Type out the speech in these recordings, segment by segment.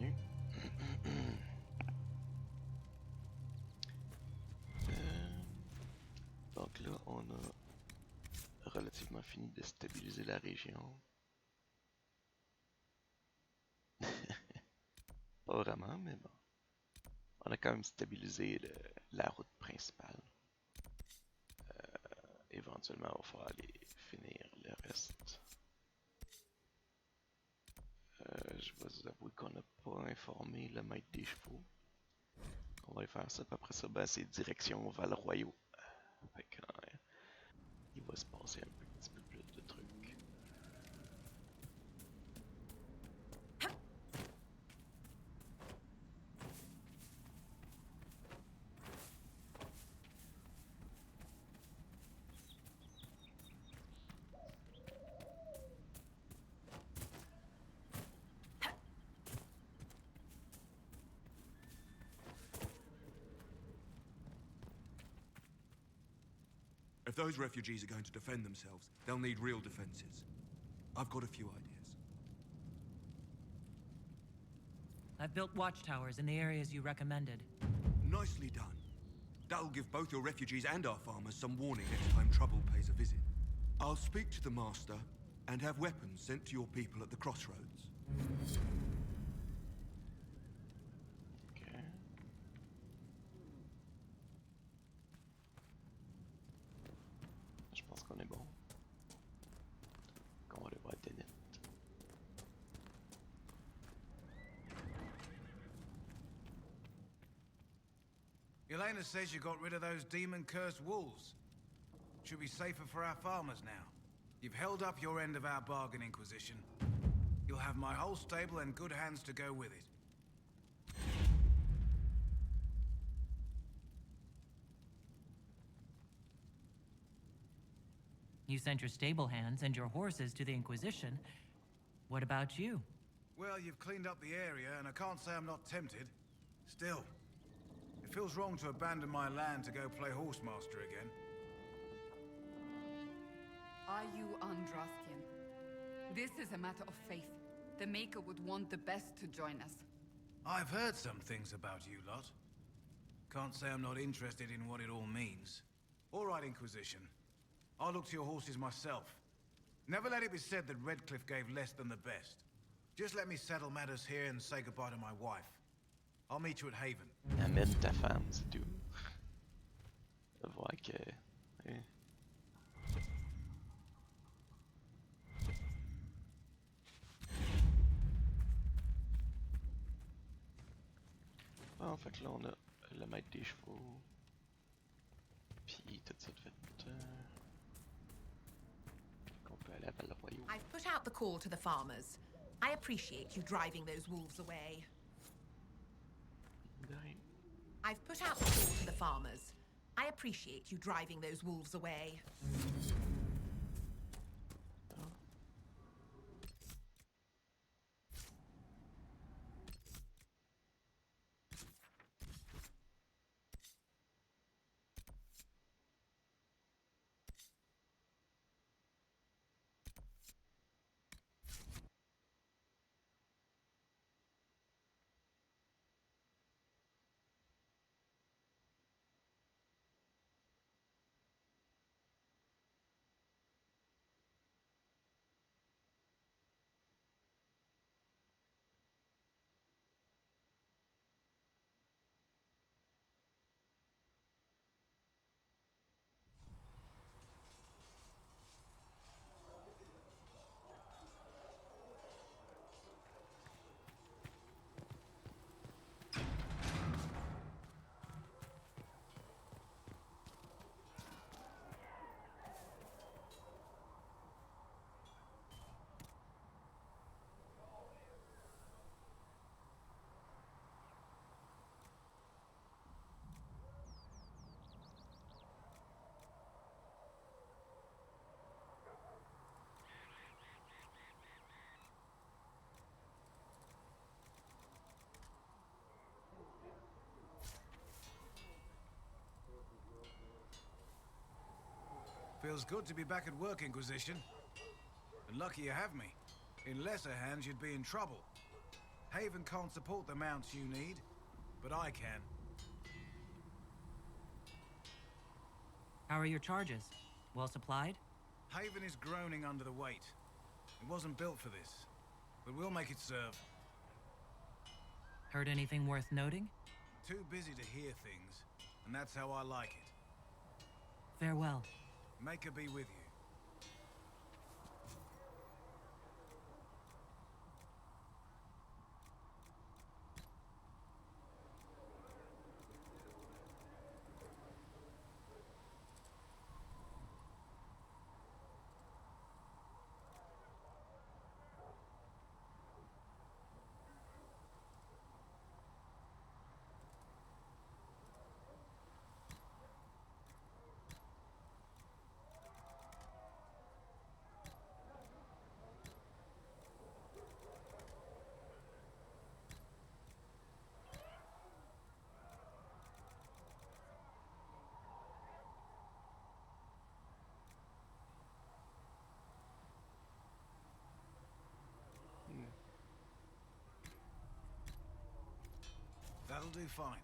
continue. Donc là, on a relativement fini de stabiliser la région. Pas vraiment, mais bon. On a quand même stabilisé la route principale. Éventuellement, il va falloir aller finir le reste. Je vais vous avouer qu'on n'a pas informé le maître des chevaux. On va aller faire ça, puis après ça, ben, c'est direction Val Royaux. Fait que, il va se passer un petit peu plus de trucs. If those refugees are going to defend themselves, they'll need real defenses. I've got a few ideas. I've built watchtowers in the areas you recommended. Nicely done. That'll give both your refugees and our farmers some warning next time trouble pays a visit. I'll speak to the master and have weapons sent to your people at the crossroads. Okay. Je pense qu'on est bon. Qu'on va aller voir Tenet. Elena says you got rid of those demon-cursed wolves. Should be safer for our farmers now. You've held up your end of our bargain, Inquisition. You'll have my whole stable and good hands to go with it. You sent your stable hands and your horses to the Inquisition. What about you? Well, you've cleaned up the area, and I can't say I'm not tempted. Still, it feels wrong to abandon my land to go play horsemaster again. Are you Andrastian? This is a matter of faith. The Maker would want the best to join us. I've heard some things about you lot. Can't say I'm not interested in what it all means. All right, Inquisition. I'll look to your horses myself. Never let it be said that Redcliffe gave less than the best. Just let me settle matters here and say goodbye to my wife. I'll meet you at Haven. Amène ta femme, c'est tout. Je vois que... Ouais. Bon, fait que là, on a le maître des chevaux. Puis tout ça de fait. Qu'on peut aller à Val Royaux. I've put out the call to the farmers. I appreciate you driving those wolves away. Right. I've put out the call to the farmers. I appreciate you driving those wolves away. Feels good to be back at work, Inquisition. And lucky you have me. In lesser hands, you'd be in trouble. Haven can't support the mounts you need, but I can. How are your charges? Well supplied? Haven is groaning under the weight. It wasn't built for this, but we'll make it serve. Heard anything worth noting? Too busy to hear things, and that's how I like it. Farewell. Make her be with you. That'll do fine.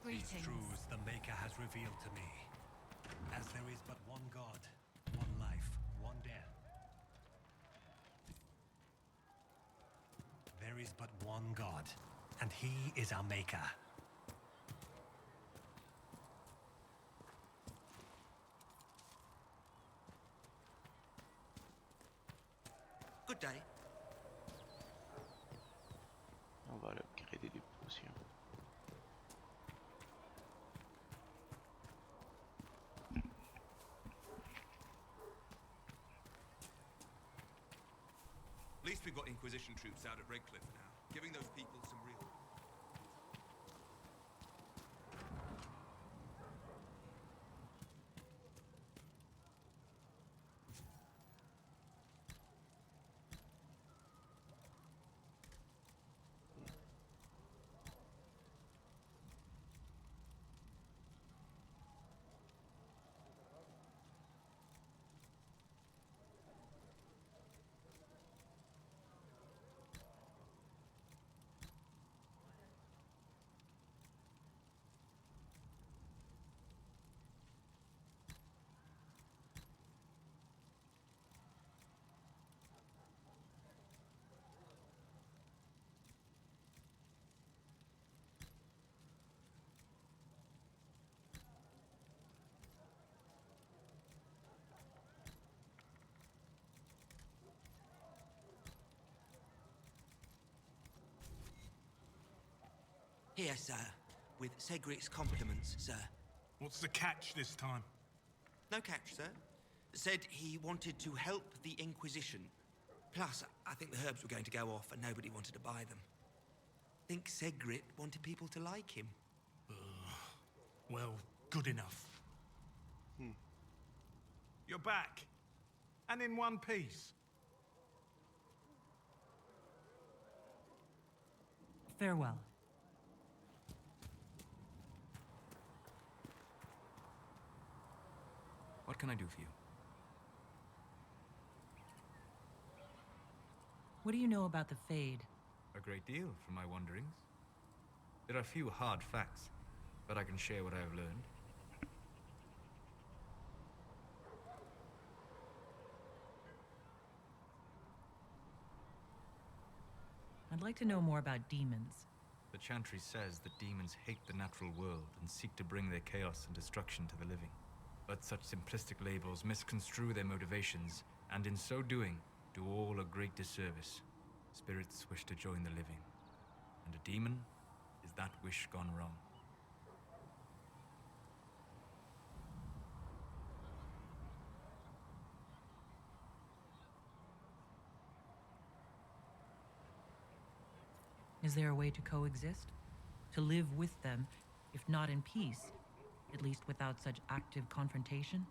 These truths the Maker has revealed to me. As there is but one God, one life, one death. There is but one God, and He is our Maker. Good day. On va upgrader des potions. At least we've got Inquisition troops out at Redcliffe now, giving those people some real... Here, sir, with Cedric's compliments, sir. What's the catch this time? No catch, sir. Said he wanted to help the Inquisition. Plus, I think the herbs were going to go off and nobody wanted to buy them. Think Cedric wanted people to like him. Well, good enough. You're back. And in one piece. Farewell. What can I do for you? What do you know about the Fade? A great deal, from my wanderings. There are few hard facts, but I can share what I have learned. I'd like to know more about demons. The Chantry says that demons hate the natural world and seek to bring their chaos and destruction to the living. But such simplistic labels misconstrue their motivations, and in so doing, do all a great disservice. Spirits wish to join the living, and a demon is that wish gone wrong. Is there a way to coexist? To live with them, if not in peace, at least without such active confrontation?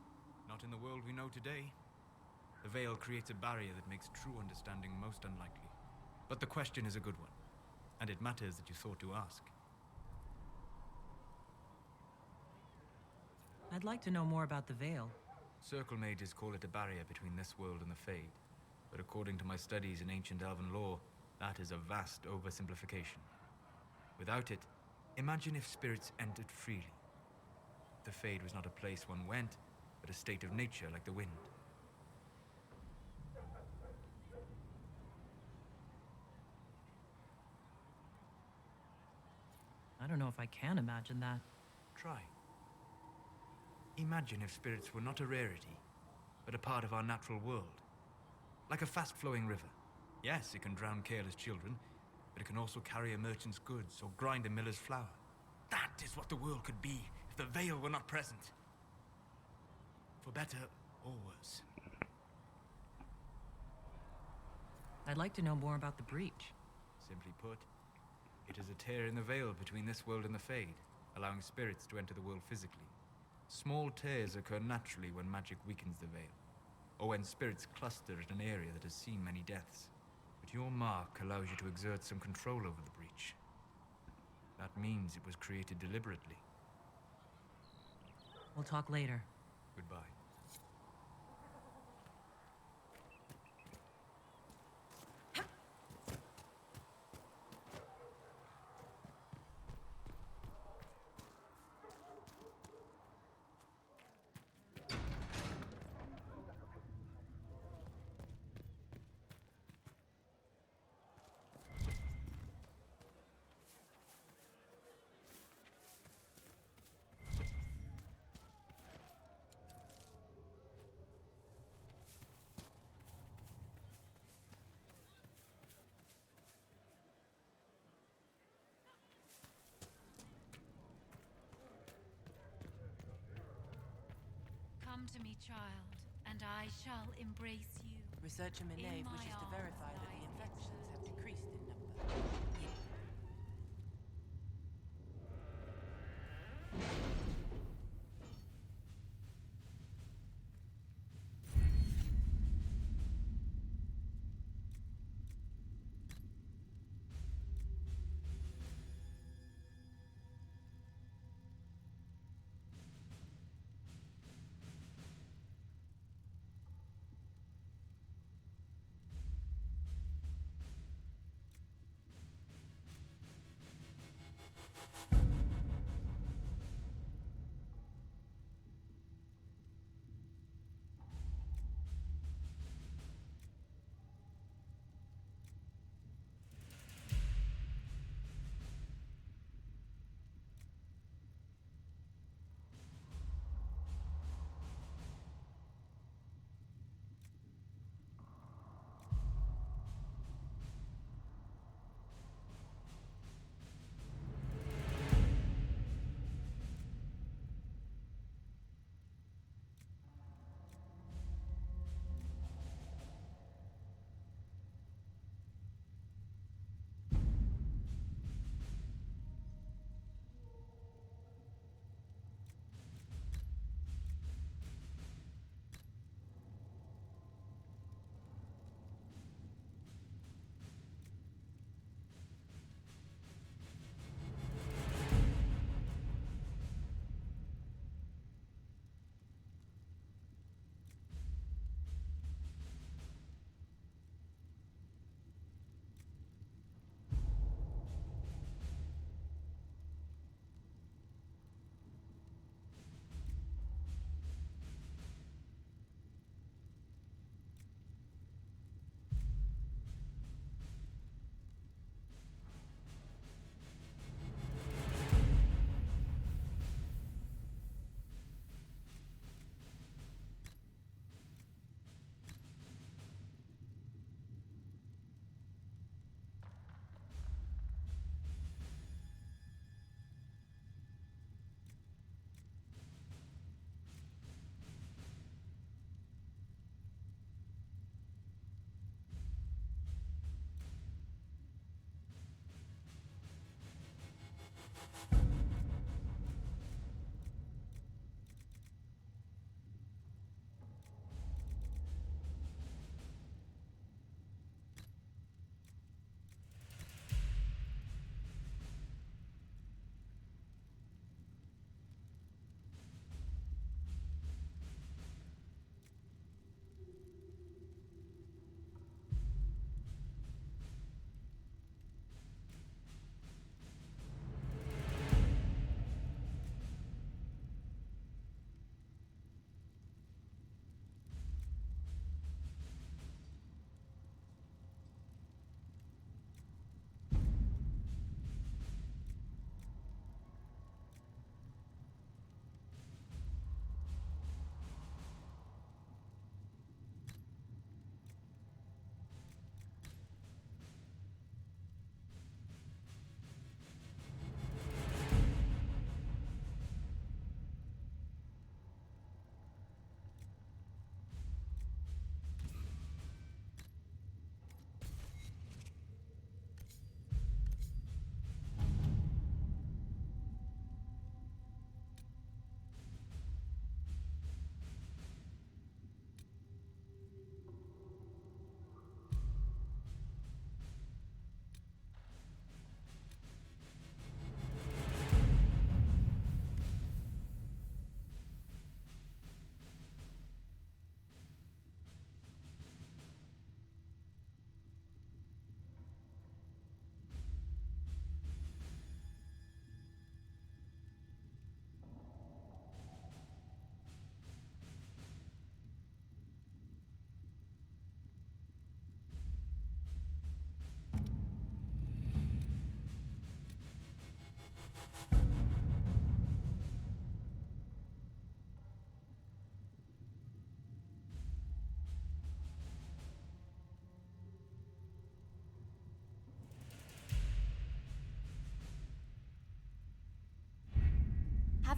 Not in the world we know today. The veil creates a barrier that makes true understanding most unlikely. But the question is a good one. and it matters that you thought to ask. I'd like to know more about the Veil. Circle mages call it a barrier between this world and the Fade, but according to my studies in ancient elven lore, that is a vast oversimplification. Without it, imagine if spirits entered freely. The Fade was not a place one went, but a state of nature like the wind. I don't know if I can imagine that. Try. Imagine if spirits were not a rarity, but a part of our natural world. Like a fast-flowing river. Yes, it can drown careless children, but it can also carry a merchant's goods or grind a miller's flour. That is what the world could be if the Veil were not present. For better or worse. I'd like to know more about the breach. Simply put, it is a tear in the veil between this world and the Fade, allowing spirits to enter the world physically. Small tears occur naturally when magic weakens the veil, or when spirits cluster at an area that has seen many deaths. But your mark allows you to exert some control over the breach. That means it was created deliberately. We'll talk later. Goodbye. Come to me, child, and I shall embrace you. Researcher Minave In my wishes to verify that arms the lie infections have innocent. decreased in number.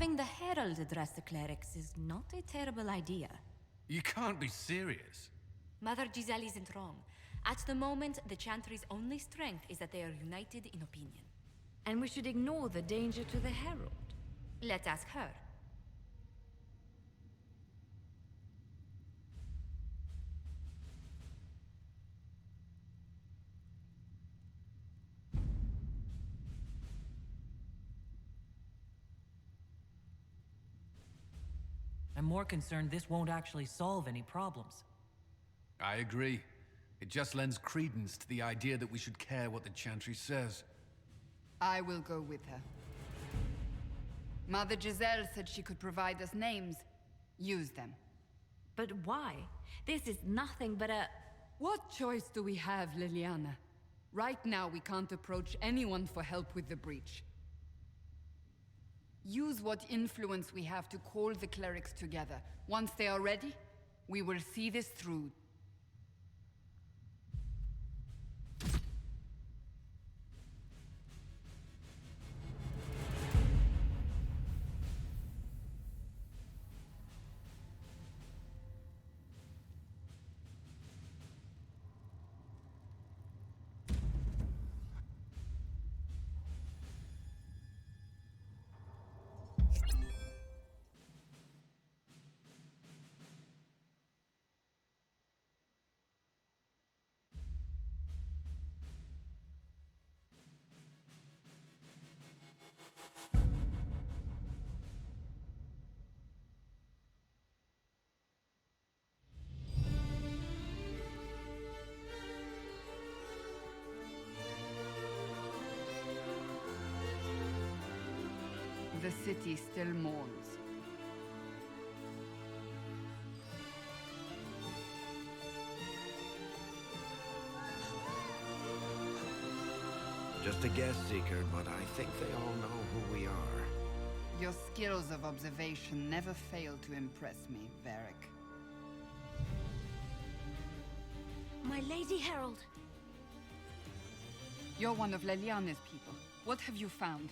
Having the Herald address the clerics is not a terrible idea. You can't be serious. Mother Giselle isn't wrong. At the moment, the Chantry's only strength is that they are united in opinion. And we should ignore the danger to the Herald. Let's ask her. I'm more concerned this won't actually solve any problems. I agree. It just lends credence to the idea that we should care what the Chantry says. I will go with her. Mother Giselle said she could provide us names. Use them. But why? This is nothing but a... What choice do we have, Liliana? Right now, we can't approach anyone for help with the breach. Use what influence we have to call the clerics together. Once they are ready, we will see this through. The city still mourns. Just a guest seeker, but I think they all know who we are. Your skills of observation never fail to impress me, Varric. My Lady Herald. You're one of Leliana's people. What have you found?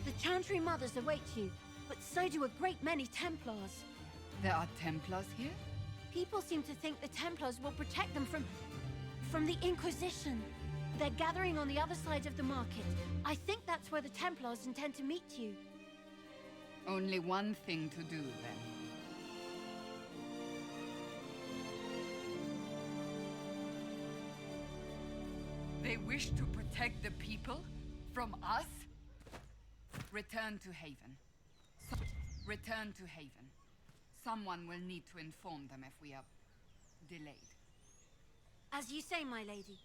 The Chantry Mothers await you, but so do a great many Templars. There are Templars here? People seem to think the Templars will protect them from the Inquisition. They're gathering on the other side of the market. I think that's where the Templars intend to meet you. Only one thing to do, then. They wish to protect the people? From us? Return to Haven. Return to Haven. Someone will need to inform them if we are delayed. As you say, my lady.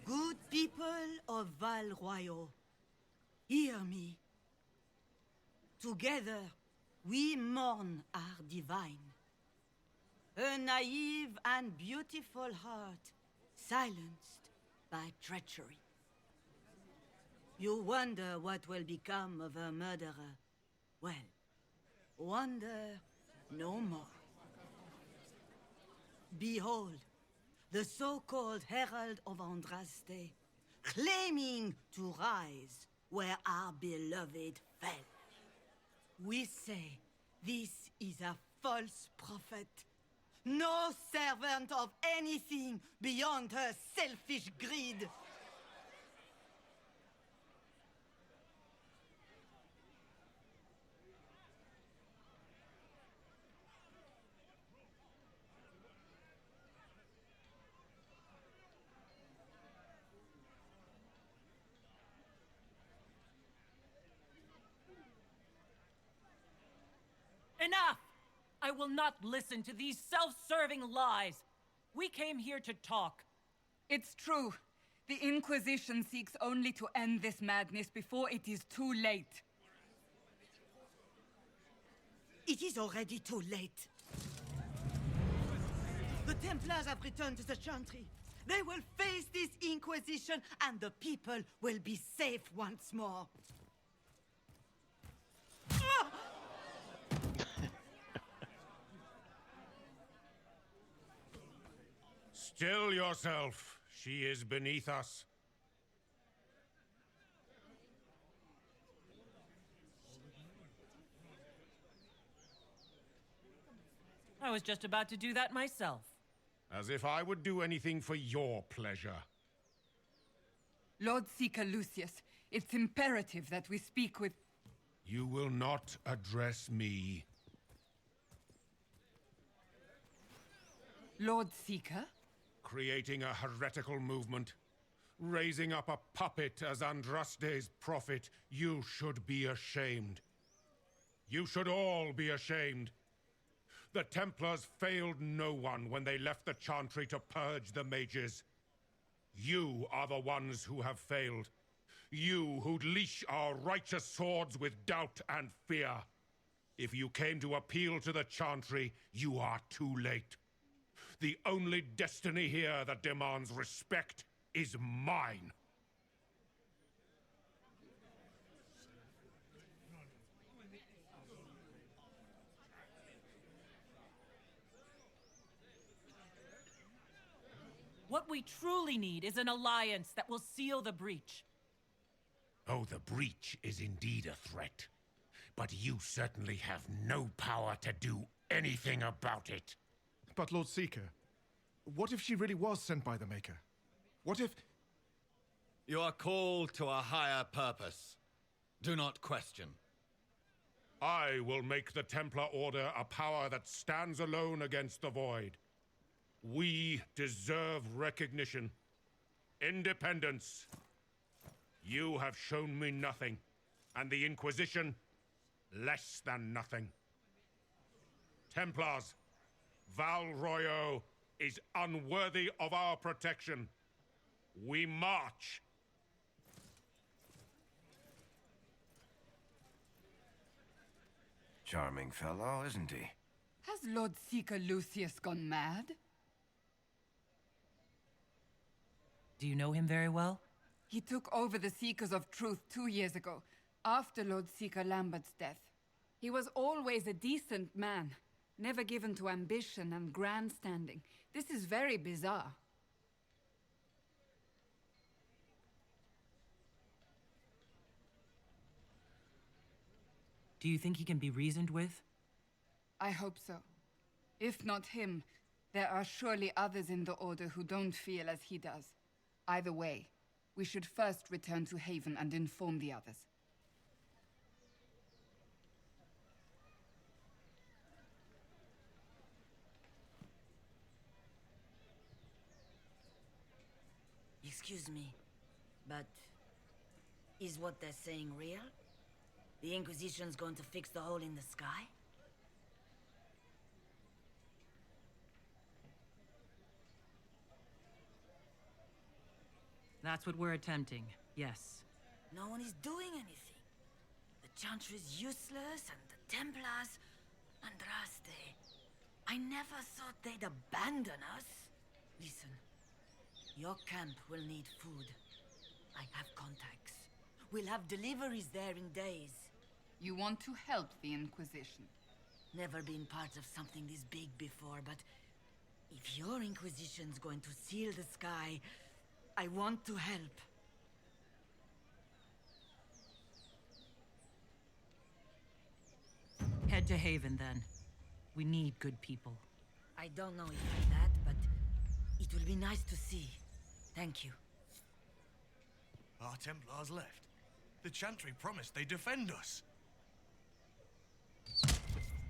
Good people of Val Royaux, hear me. Together, we mourn our divine. A naive and beautiful heart, silenced by treachery. You wonder what will become of a murderer. Well, wonder no more. Behold, the so-called Herald of Andraste, claiming to rise where our beloved fell. We say this is a false prophet. No servant of anything beyond her selfish greed. Enough! I will not listen to these self-serving lies. We came here to talk. It's true. The Inquisition seeks only to end this madness before it is too late. It is already too late. The Templars have returned to the Chantry. They will face this Inquisition, and the people will be safe once more. Still yourself. She is beneath us. I was just about to do that myself. As if I would do anything for your pleasure. Lord Seeker Lucius, it's imperative that we speak with... You will not address me. Lord Seeker? Creating a heretical movement. Raising up a puppet as Andraste's prophet. You should be ashamed. You should all be ashamed. The Templars failed no one when they left the Chantry to purge the mages. You are the ones who have failed. You who'd leash our righteous swords with doubt and fear. If you came to appeal to the Chantry, you are too late. The only destiny here that demands respect is mine. What we truly need is an alliance that will seal the breach. Oh, the breach is indeed a threat. But you certainly have no power to do anything about it. But Lord Seeker, what if she really was sent by the Maker? What if... You are called to a higher purpose. Do not question. I will make the Templar Order a power that stands alone against the Void. We deserve recognition. Independence. You have shown me nothing, and the Inquisition, less than nothing. Templars, Val Royaux is unworthy of our protection. We march. Charming fellow, isn't he? Has Lord Seeker Lucius gone mad? Do you know him very well? He took over the Seekers of Truth 2 years ago, after Lord Seeker Lambert's death. He was always a decent man, never given to ambition and grandstanding. This is very bizarre. Do you think he can be reasoned with? I hope so. If not him, there are surely others in the Order who don't feel as he does. Either way, we should first return to Haven and inform the others. Excuse me, but is what they're saying real? The Inquisition's going to fix the hole in the sky? That's what we're attempting, yes. No one is doing anything. The Chantry's useless, and the Templars... Andraste... I never thought they'd abandon us. Listen, your camp will need food. I have contacts. We'll have deliveries there in days. You want to help the Inquisition? Never been part of something this big before, but... if your Inquisition's going to seal the sky, I want to help. Head to Haven, then. We need good people. I don't know if I'm that, but it will be nice to see. Thank you. Our Templars left. The Chantry promised they'd defend us.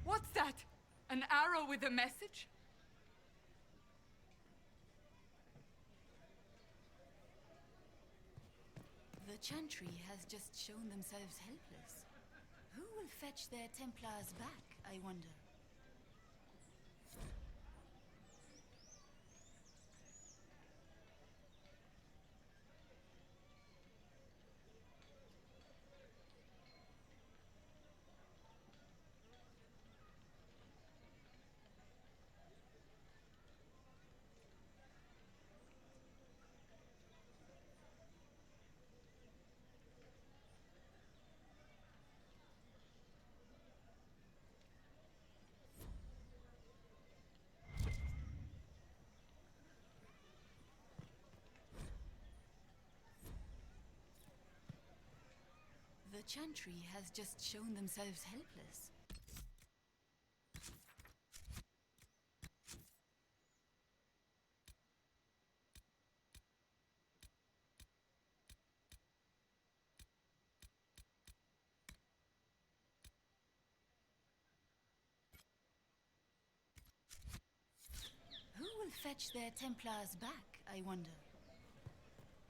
What's that? An arrow with a message? The Chantry has just shown themselves helpless. Who will fetch their Templars back, I wonder? The Chantry has just shown themselves helpless. Who will fetch their Templars back, I wonder?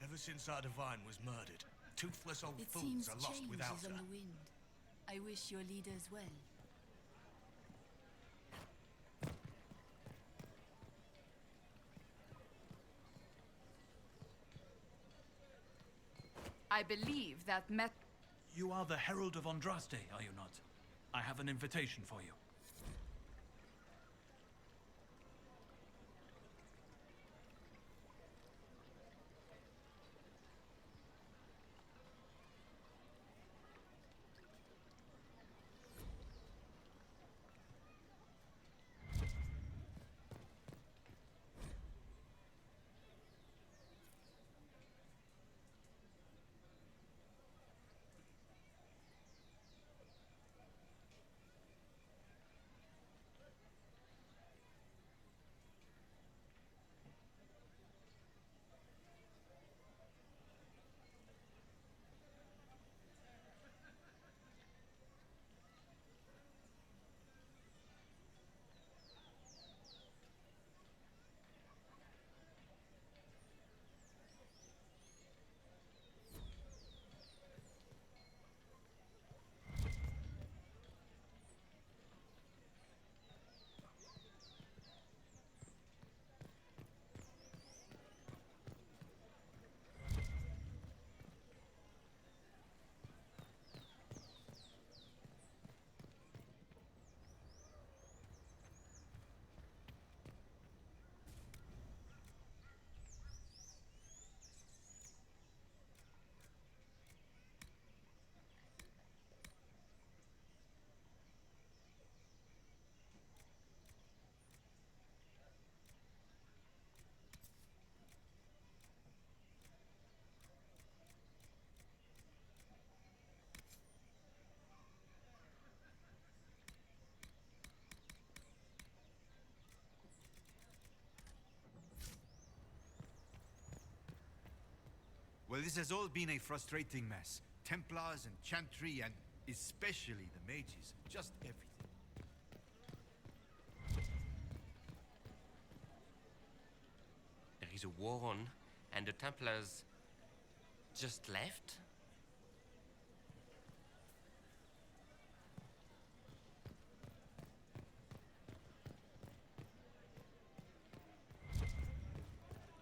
Ever since our Divine was murdered, toothless old It fools seems are lost change without is her. on the wind. I wish your leaders well. I believe that You are the Herald of Andraste, are you not? I have an invitation for you. Well, this has all been a frustrating mess. Templars and Chantry and especially the mages. Just everything. There is a war on, and the Templars just left?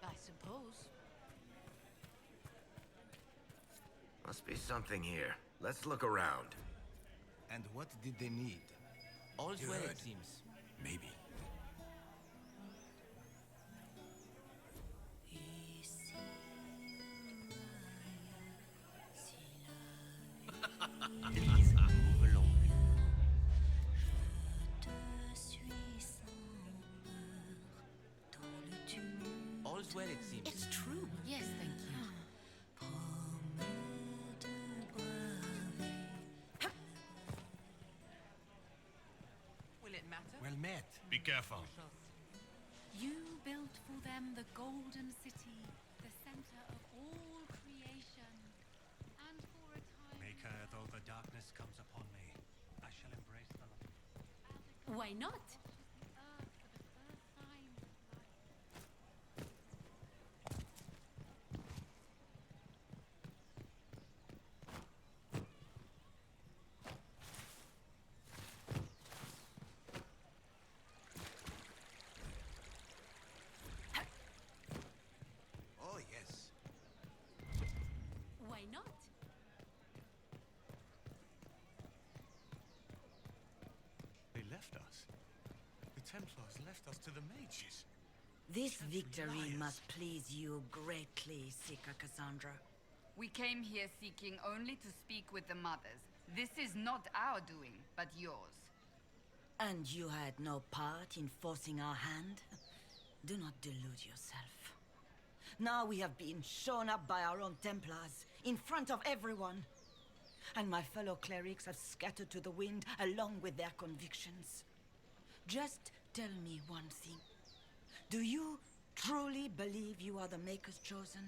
I suppose. Must be something here. Let's look around. And what did they need? All's You well, heard? it seems. Maybe. Please, move along. All's well, it seems. It's true. Yes, thank you. met. Be careful. You built for them the golden city, the center of all creation. And for a time... Maker, though the darkness comes upon me, I shall embrace the light. Why not? Oh, yes. Why not? They left us. The Templars left us to the mages. This victory must please you greatly, Seeker Cassandra. We came here seeking only to speak with the mothers. This is not our doing, but yours. And you had no part in forcing our hand? Do not delude yourself. Now we have been shown up by our own Templars, in front of everyone. And my fellow clerics have scattered to the wind along with their convictions. Just tell me one thing. Do you truly believe you are the Maker's chosen?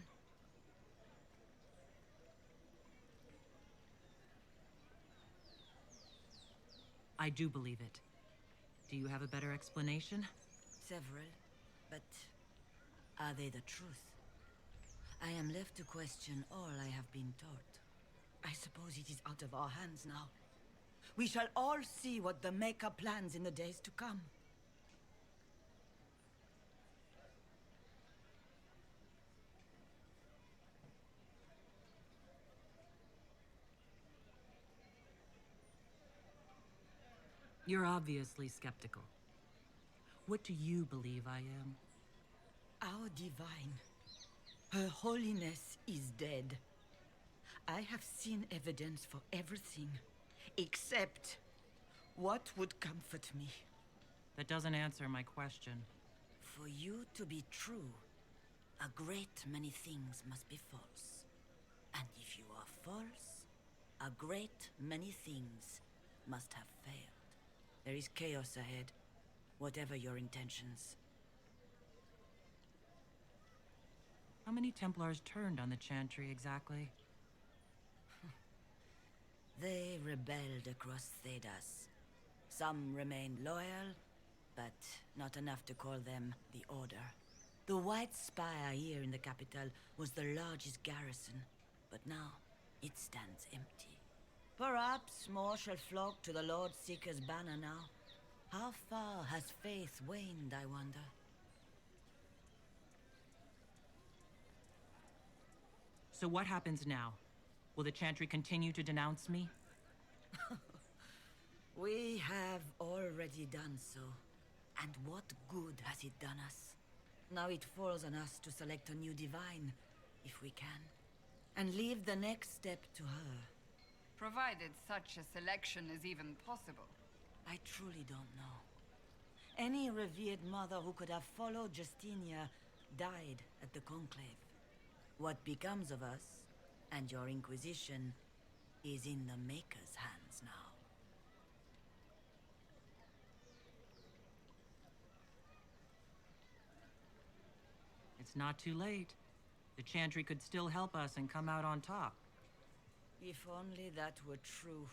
I do believe it. Do you have a better explanation? Several, but are they the truth? I am left to question all I have been taught. I suppose it is out of our hands now. We shall all see what the Maker plans in the days to come. You're obviously skeptical. What do you believe I am? Our divine, Her Holiness is dead. I have seen evidence for everything, except what would comfort me. That doesn't answer my question. For you to be true, a great many things must be false. And if you are false, a great many things must have failed. There is chaos ahead, whatever your intentions. How many Templars turned on the Chantry exactly? They rebelled across Thedas. Some remained loyal, but not enough to call them the Order. The White Spire here in the capital was the largest garrison, but now it stands empty. Perhaps more shall flock to the Lord Seeker's banner now. How far has faith waned, I wonder? So what happens now? Will the Chantry continue to denounce me? We have already done so. And what good has it done us? Now it falls on us to select a new divine, if we can, and leave the next step to her. Provided such a selection is even possible. I truly don't know. Any revered mother who could have followed Justinia died at the Conclave. What becomes of us, and your Inquisition, is in the Maker's hands now. It's not too late. The Chantry could still help us and come out on top. If only that were true.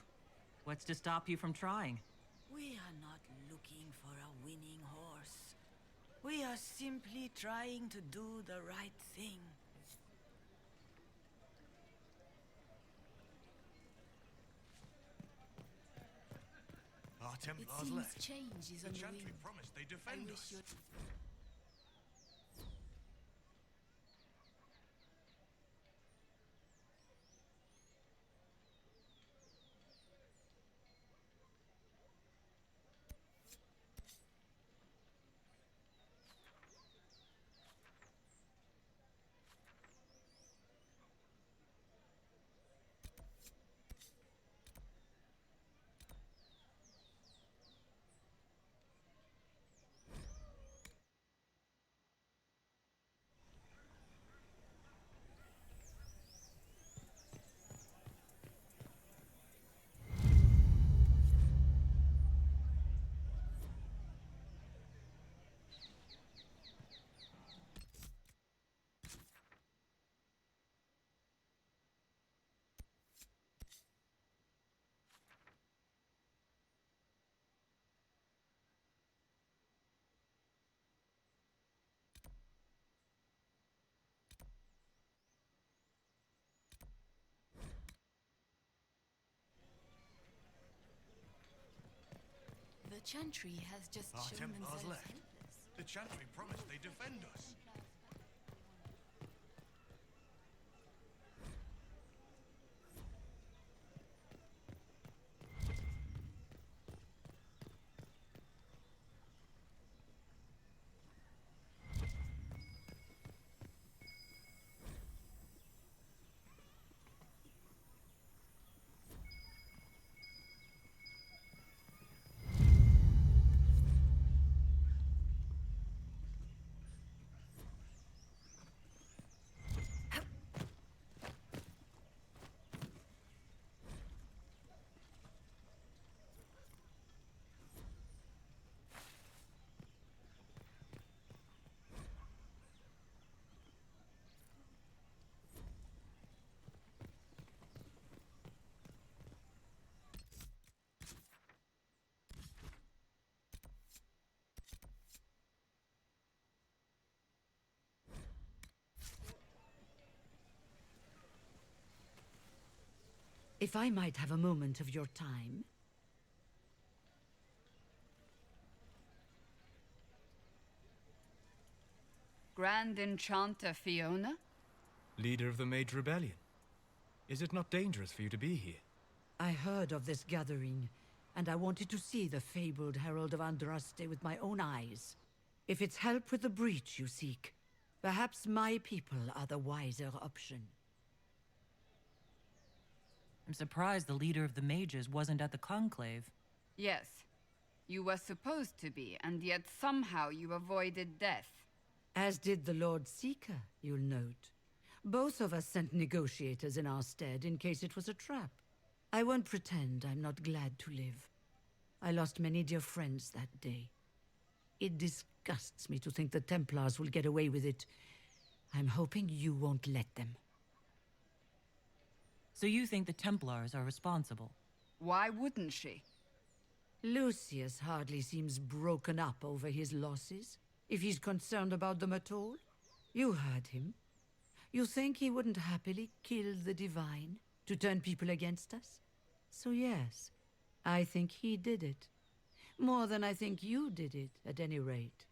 What's to stop you from trying? We are not looking for a winning horse. We are simply trying to do the right thing. Our It Templars seems left. change is The on the Chantry wind. promised they'd I defend wish us. you'd... Chantry has just Our shown Templars themselves left. helpless. The Chantry promised they'd defend us. If I might have a moment of your time. Grand Enchanter Fiona? Leader of the Mage Rebellion. Is it not dangerous for you to be here? I heard of this gathering, and I wanted to see the fabled Herald of Andraste with my own eyes. If it's help with the breach you seek, perhaps my people are the wiser option. I'm surprised the leader of the mages wasn't at the conclave. Yes. You were supposed to be, and yet somehow you avoided death. As did the Lord Seeker, you'll note. Both of us sent negotiators in our stead in case it was a trap. I won't pretend I'm not glad to live. I lost many dear friends that day. It disgusts me to think the Templars will get away with it. I'm hoping you won't let them. So you think the Templars are responsible? Why wouldn't she? Lucius hardly seems broken up over his losses, if he's concerned about them at all. You heard him. You think he wouldn't happily kill the Divine to turn people against us? So yes, I think he did it. More than I think you did it, at any rate.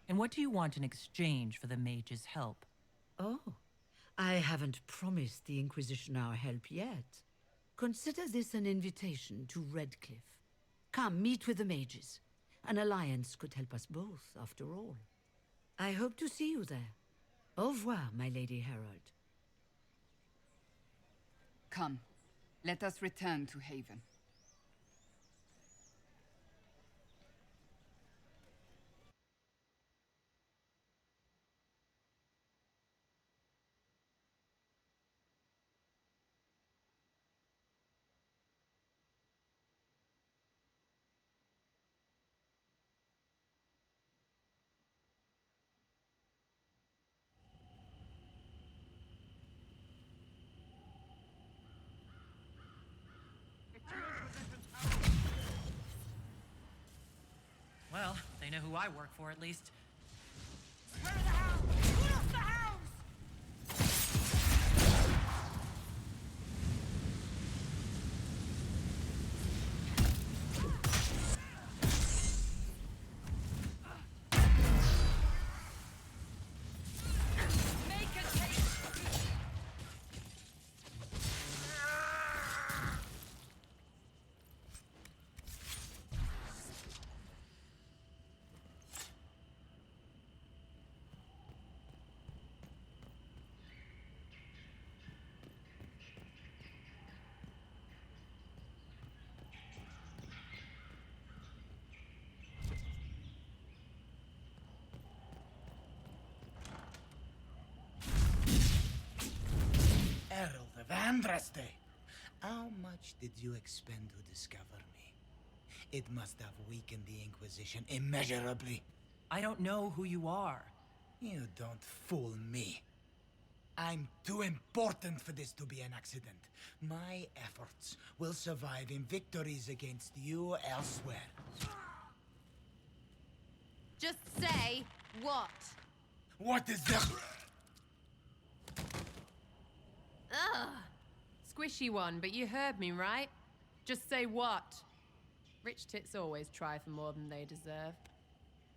And what do you want in exchange for the mage's help? Oh, I haven't promised the Inquisition our help yet. Consider this an invitation to Redcliffe. Come, meet with the mages. An alliance could help us both, after all. I hope to see you there. Au revoir, my Lady Herald. Come, let us return to Haven. Well, they know who I work for, at least. Where are the hounds? Put off the hounds! Make a case! Herald of Andraste! How much did you expend to discover me? It must have weakened the Inquisition immeasurably. I don't know who you are. You don't fool me. I'm too important for this to be an accident. My efforts will survive in victories against you elsewhere. Just say what? What is that? Ugh. Squishy one, but you heard me, right? Just say what? Rich tits always try for more than they deserve.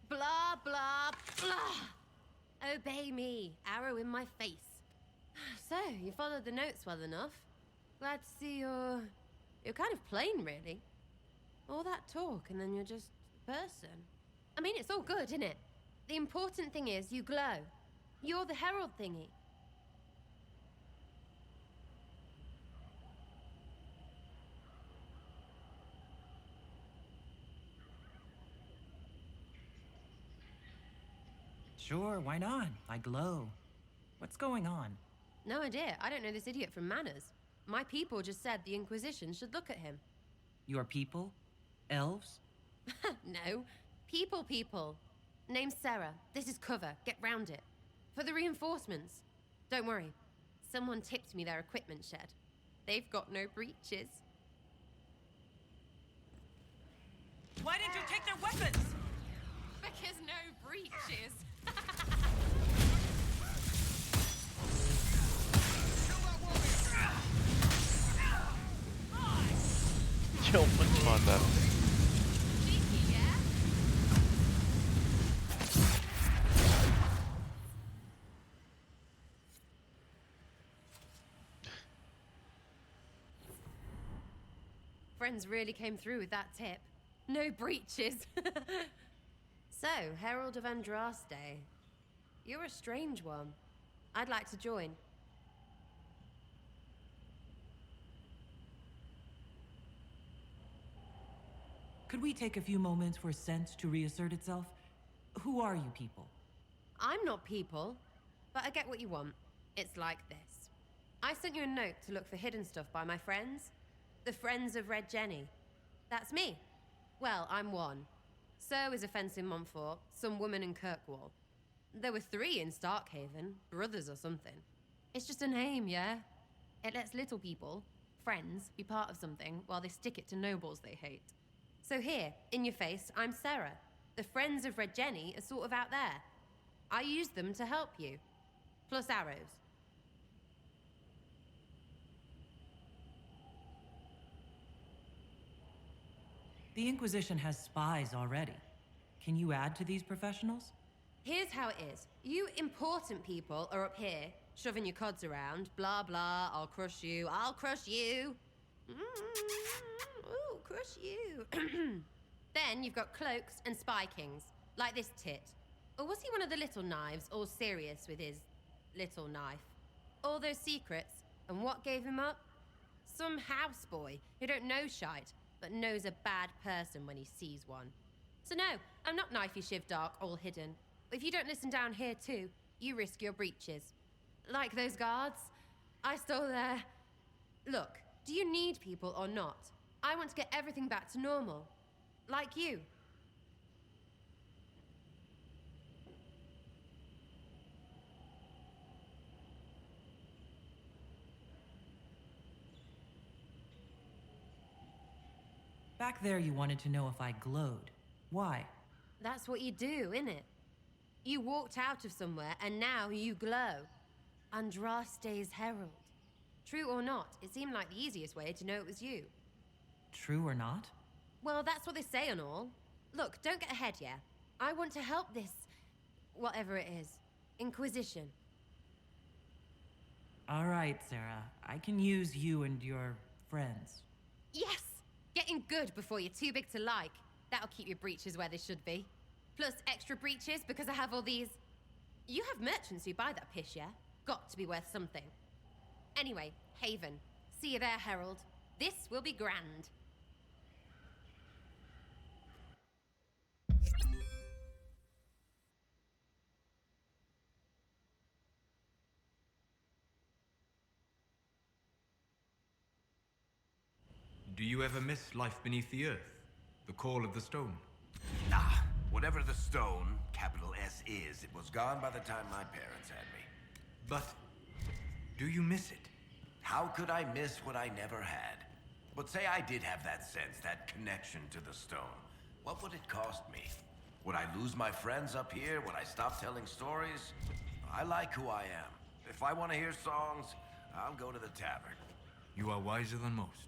Blah, blah, blah. Obey me. Arrow in my face. So, you followed the notes well enough. Glad to see you're kind of plain, really. All that talk, and then you're just a person. I mean, it's all good, isn't it? The important thing is you glow. You're the herald thingy. Sure, why not? I glow. What's going on? No idea. I don't know this idiot from Manners. My people just said the Inquisition should look at him. Your people? Elves? No. People. Name's Sarah. This is cover. Get round it. For the reinforcements. Don't worry. Someone tipped me their equipment shed. They've got no breaches. Why didn't you take their weapons? Because no breaches. Yo, muito foda. Friends really came through with that tip. No breaches. So, Herald of Andraste. You're a strange one. I'd like to join. Could we take a few moments for sense to reassert itself? Who are you people? I'm not people, but I get what you want. It's like this. I sent you a note to look for hidden stuff by my friends. The Friends of Red Jenny. That's me. Well, I'm one. So is a fence in Montfort, some woman in Kirkwall. There were 3 in Starkhaven, brothers or something. It's just a name, yeah? It lets little people, friends, be part of something while they stick it to nobles they hate. So here, in your face, I'm Sarah. The Friends of Red Jenny are sort of out there. I use them to help you. Plus arrows. The Inquisition has spies already. Can you add to these professionals? Here's how it is. You important people are up here, shoving your cods around. Blah, blah, I'll crush you. Ooh, crush you. Then you've got cloaks and spy kings, like this tit. Or was he one of the little knives, all serious with his little knife? All those secrets, and what gave him up? Some houseboy who don't know shite, but knows a bad person when he sees one. So no, I'm not knifey shiv dark, all hidden. If you don't listen down here too, you risk your breeches. Like those guards, I stole their... Look, do you need people or not? I want to get everything back to normal. Like you. Back there you wanted to know if I glowed. Why? That's what you do, innit? You walked out of somewhere and now you glow. Andraste's herald. True or not, it seemed like the easiest way to know it was you. True or not? Well, that's what they say and all. Look, don't get ahead, yeah? I want to help this... whatever it is. Inquisition. All right, Sarah. I can use you and your friends. Yes! Getting good before you're too big to like. That'll keep your breeches where they should be. Plus extra breeches because I have all these... You have merchants who buy that piss, yeah? Got to be worth something. Anyway, Haven. See you there, Herald. This will be grand. Do you ever miss life beneath the earth? The call of the stone? Nah, whatever the stone, capital S, is, it was gone by the time my parents had me. But do you miss it? How could I miss what I never had? But say I did have that sense, that connection to the stone. What would it cost me? Would I lose my friends up here? Would I stop telling stories? I like who I am. If I want to hear songs, I'll go to the tavern. You are wiser than most.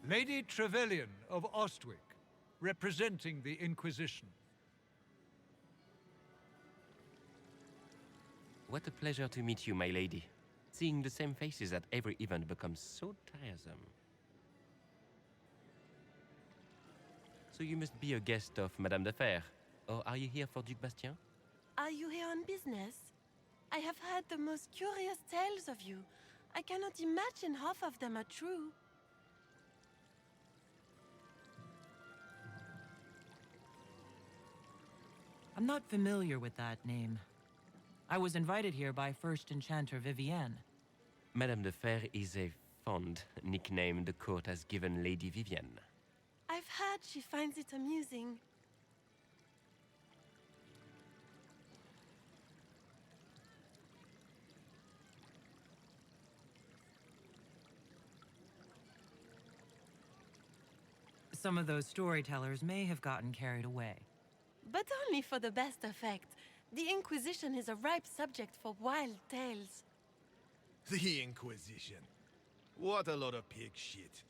Lady Trevelyan of Ostwick, representing the Inquisition. What a pleasure to meet you, my lady. Seeing the same faces at every event becomes so tiresome. So you must be a guest of Madame de Fer, or are you here for Duc Bastien? Are you here on business? I have heard the most curious tales of you. I cannot imagine half of them are true. I'm not familiar with that name. I was invited here by First Enchanter Vivienne. Madame de Fer is a fond nickname the court has given Lady Vivienne. I've heard she finds it amusing. Some of those storytellers may have gotten carried away. But only for the best effect. The Inquisition is a ripe subject for wild tales. The Inquisition. What a lot of pig shit.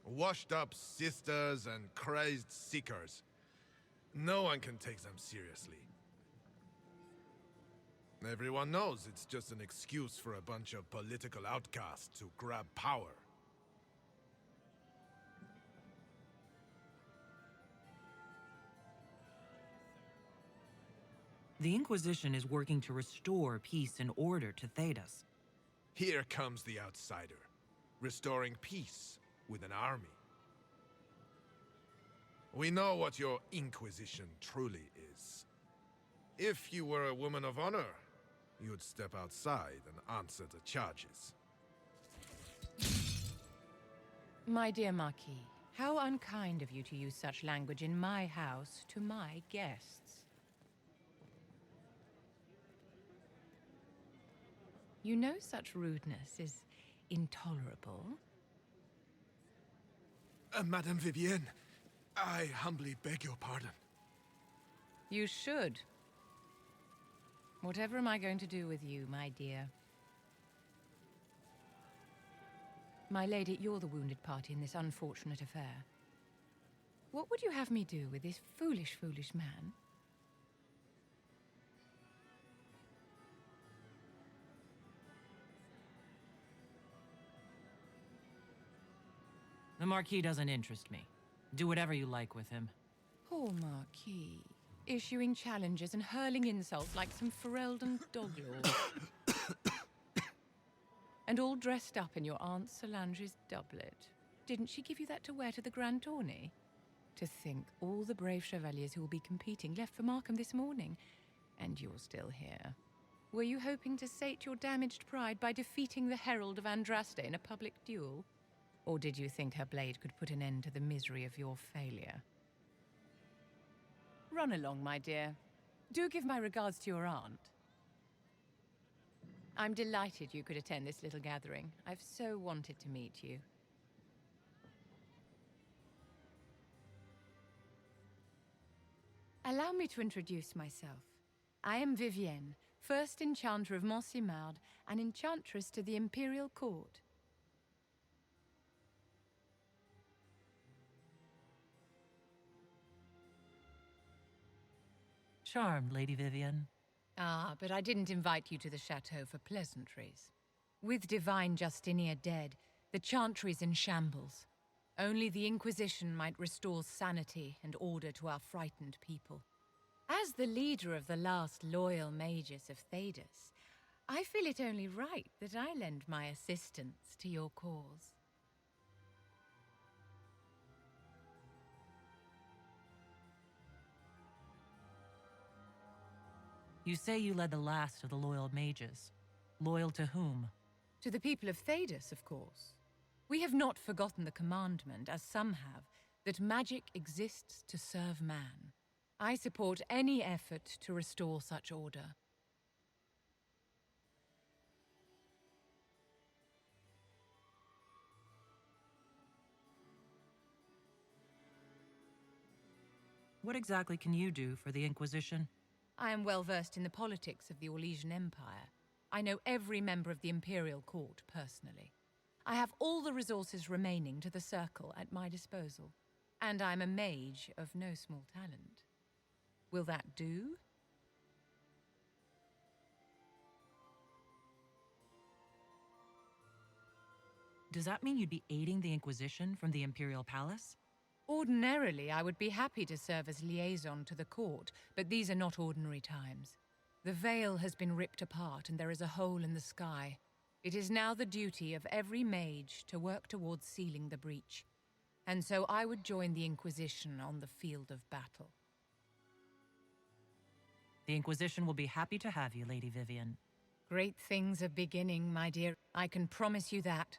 Washed up sisters and crazed seekers. No one can take them seriously. Everyone knows it's just an excuse for a bunch of political outcasts to grab power. The Inquisition is working to restore peace and order to Thedas. Here comes the outsider, restoring peace with an army. We know what your Inquisition truly is. If you were a woman of honor, you'd step outside and answer the charges. My dear Marquis, how unkind of you to use such language in my house to my guests. You know such rudeness is intolerable. Madame Vivienne, I humbly beg your pardon. You should. Whatever am I going to do with you, my dear? My lady, you're the wounded party in this unfortunate affair. What would you have me do with this foolish, foolish man? The Marquis doesn't interest me. Do whatever you like with him. Poor Marquis. Issuing challenges and hurling insults like some Ferelden doglord. And all dressed up in your Aunt Solange's doublet. Didn't she give you that to wear to the Grand Tourney? To think all the brave chevaliers who will be competing left for Markham this morning, and you're still here. Were you hoping to sate your damaged pride by defeating the Herald of Andraste in a public duel? Or did you think her blade could put an end to the misery of your failure? Run along, my dear. Do give my regards to your aunt. I'm delighted you could attend this little gathering. I've so wanted to meet you. Allow me to introduce myself. I am Vivienne, first Enchanter of Montsimard and Enchantress to the Imperial Court. charmed, Lady Vivian. Ah, but I didn't invite you to the chateau for pleasantries. With Divine Justinia dead, the Chantry's in shambles. Only the Inquisition might restore sanity and order to our frightened people. As the leader of the last loyal mages of Thedas, I feel it only right that I lend my assistance to your cause. You say you led the last of the loyal mages. Loyal to whom? To the people of Thedas, of course. We have not forgotten the commandment, as some have, that magic exists to serve man. I support any effort to restore such order. What exactly can you do for the Inquisition? I am well versed in the politics of the Orlesian Empire. I know every member of the Imperial Court personally. I have all the resources remaining to the Circle at my disposal. And I'm a mage of no small talent. Will that do? Does that mean you'd be aiding the Inquisition from the Imperial Palace? Ordinarily, I would be happy to serve as liaison to the court, but these are not ordinary times. The veil has been ripped apart and there is a hole in the sky. It is now the duty of every mage to work towards sealing the breach. And so I would join the Inquisition on the field of battle. The Inquisition will be happy to have you, Lady Vivian. Great things are beginning, my dear. I can promise you that.